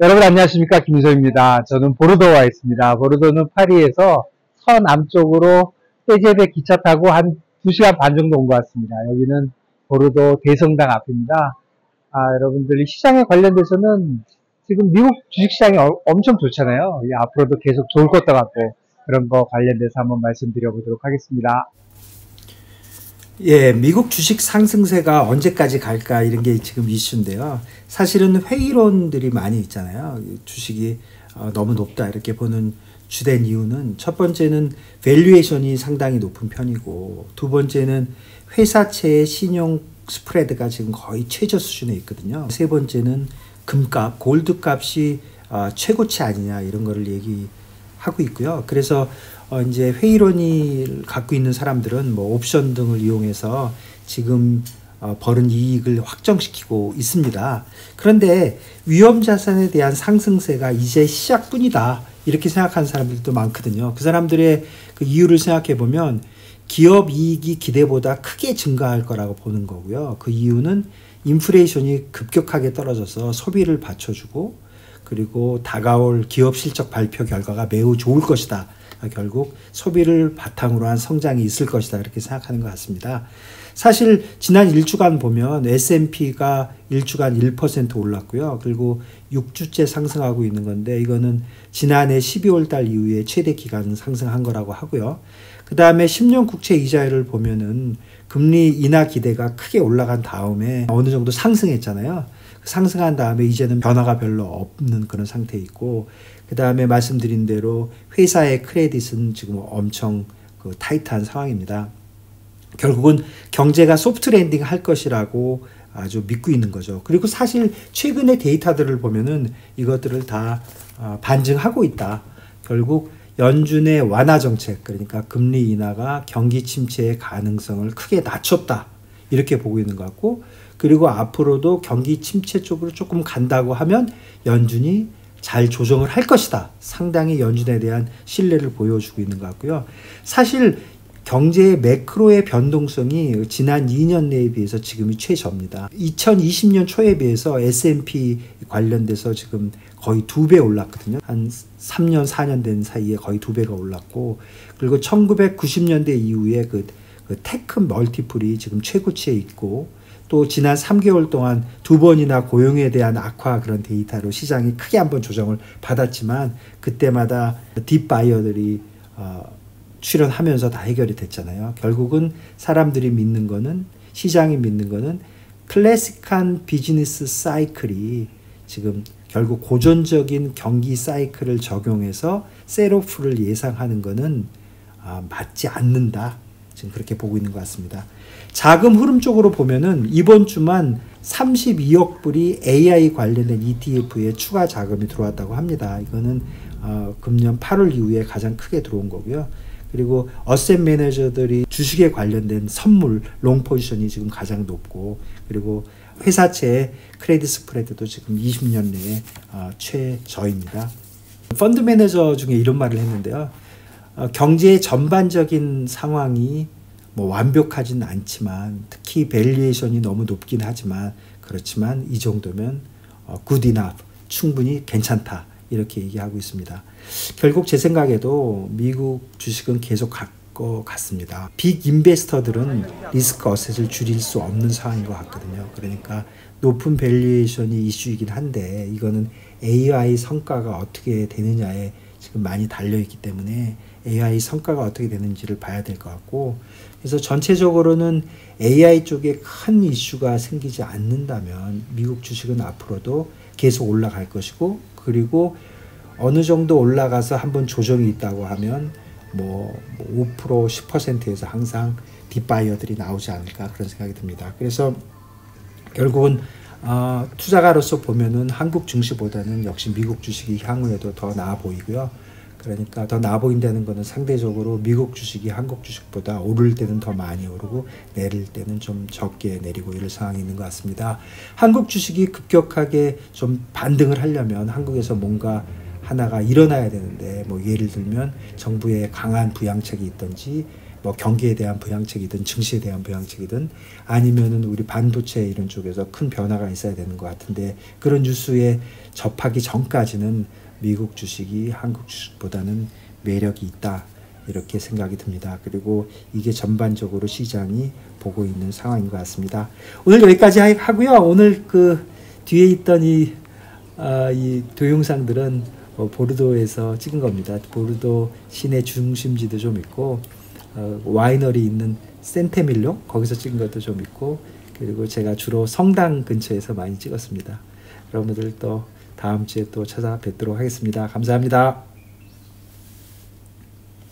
여러분 안녕하십니까, 김유서입니다. 저는 보르도에 와 있습니다. 보르도는 파리에서 서남쪽으로 세제배 기차 타고 한 2시간 반 정도 온 것 같습니다. 여기는 보르도 대성당 앞입니다. 여러분들 이 시장에 관련돼서는 지금 미국 주식시장이 엄청 좋잖아요. 앞으로도 계속 좋을 것도 같고, 그런 거 관련돼서 한번 말씀드려 보도록 하겠습니다. 예, 미국 주식 상승세가 언제까지 갈까 이런 게 지금 이슈인데요. 사실은 회의론들이 많이 있잖아요. 주식이 너무 높다 이렇게 보는 주된 이유는 첫 번째는 밸류에이션이 상당히 높은 편이고, 두 번째는 회사채의 신용 스프레드가 지금 거의 최저 수준에 있거든요. 세 번째는 금값, 골드 값이 최고치 아니냐 이런 거를 얘기하고 있고요. 그래서 이제 회의론이 갖고 있는 사람들은 뭐 옵션 등을 이용해서 지금 벌은 이익을 확정시키고 있습니다. 그런데 위험 자산에 대한 상승세가 이제 시작뿐이다 이렇게 생각하는 사람들도 많거든요. 그 사람들의 그 이유를 생각해 보면 기업 이익이 기대보다 크게 증가할 거라고 보는 거고요. 그 이유는 인플레이션이 급격하게 떨어져서 소비를 받쳐주고, 그리고 다가올 기업 실적 발표 결과가 매우 좋을 것이다. 결국 소비를 바탕으로 한 성장이 있을 것이다 이렇게 생각하는 것 같습니다. 사실 지난 1주간 보면 S&P가 1주간 1% 올랐고요. 그리고 6주째 상승하고 있는 건데, 이거는 지난해 12월 달 이후에 최대 기간 상승한 거라고 하고요. 그 다음에 10년 국채 이자율을 보면은 금리 인하 기대가 크게 올라간 다음에 어느 정도 상승했잖아요. 상승한 다음에 이제는 변화가 별로 없는 그런 상태에 있고, 그 다음에 말씀드린 대로 회사의 크레딧은 지금 엄청 타이트한 상황입니다. 결국은 경제가 소프트 랜딩 할 것이라고 아주 믿고 있는 거죠. 그리고 사실 최근의 데이터들을 보면은 이것들을 다 반증하고 있다. 결국 연준의 완화 정책, 그러니까 금리 인하가 경기 침체의 가능성을 크게 낮췄다 이렇게 보고 있는 것 같고, 그리고 앞으로도 경기 침체 쪽으로 조금 간다고 하면 연준이 잘 조정을 할 것이다. 상당히 연준에 대한 신뢰를 보여주고 있는 것 같고요. 사실 경제의 매크로의 변동성이 지난 2년 내에 비해서 지금이 최저입니다. 2020년 초에 비해서 S&P 관련돼서 지금 거의 2배 올랐거든요. 한 3년, 4년 된 사이에 거의 2배가 올랐고, 그리고 1990년대 이후에 그 테크 멀티플이 지금 최고치에 있고, 또 지난 3개월 동안 2번이나 고용에 대한 악화 그런 데이터로 시장이 크게 한번 조정을 받았지만, 그때마다 딥바이어들이 출현하면서 다 해결이 됐잖아요. 결국은 사람들이 믿는 거는, 시장이 믿는 거는 클래식한 비즈니스 사이클이 지금 결국 고전적인 경기 사이클을 적용해서 셀오프를 예상하는 거는 맞지 않는다. 지금 그렇게 보고 있는 것 같습니다. 자금 흐름 쪽으로 보면은 이번 주만 32억 불이 AI 관련된 ETF에 추가 자금이 들어왔다고 합니다. 이거는 금년 8월 이후에 가장 크게 들어온 거고요. 그리고 어셋 매니저들이 주식에 관련된 선물 롱 포지션이 지금 가장 높고, 그리고 회사채 크레딧 스프레드도 지금 20년 내에 최저입니다. 펀드 매니저 중에 이런 말을 했는데요. 경제의 전반적인 상황이 뭐 완벽하진 않지만, 특히 밸류에이션이 너무 높긴 하지만, 그렇지만 이 정도면 good enough, 충분히 괜찮다 이렇게 얘기하고 있습니다. 결국 제 생각에도 미국 주식은 계속 갈 것 같습니다. 빅 인베스터들은 리스크 어셋을 줄일 수 없는 상황인 것 같거든요. 그러니까 높은 밸류에이션이 이슈이긴 한데, 이거는 AI 성과가 어떻게 되느냐에 지금 많이 달려있기 때문에 AI 성과가 어떻게 되는지를 봐야 될 것 같고, 그래서 전체적으로는 AI 쪽에 큰 이슈가 생기지 않는다면 미국 주식은 앞으로도 계속 올라갈 것이고, 그리고 어느 정도 올라가서 한번 조정이 있다고 하면 뭐 5%, 10%에서 항상 딥바이어들이 나오지 않을까 그런 생각이 듭니다. 그래서 결국은 투자가로서 보면은 한국 증시보다는 역시 미국 주식이 향후에도 더 나아 보이고요. 그러니까 더 나아 보인다는 것은 상대적으로 미국 주식이 한국 주식보다 오를 때는 더 많이 오르고 내릴 때는 좀 적게 내리고 이럴 상황이 있는 것 같습니다. 한국 주식이 급격하게 좀 반등을 하려면 한국에서 뭔가 하나가 일어나야 되는데, 뭐 예를 들면 정부의 강한 부양책이 있든지, 뭐 경기에 대한 부양책이든 증시에 대한 부양책이든 아니면은 우리 반도체 이런 쪽에서 큰 변화가 있어야 되는 것 같은데 그런 뉴스에 접하기 전까지는 미국 주식이 한국 주식보다는 매력이 있다 이렇게 생각이 듭니다. 그리고 이게 전반적으로 시장이 보고 있는 상황인 것 같습니다. 오늘 여기까지 하고요. 오늘 그 뒤에 있던 이 동영상들은 보르도에서 찍은 겁니다. 보르도 시내 중심지도 좀 있고 와이너리 있는 센테밀로 거기서 찍은 것도 좀 있고 그리고 제가 주로 성당 근처에서 많이 찍었습니다. 여러분들 또 다음 주에 또 찾아뵙도록 하겠습니다. 감사합니다.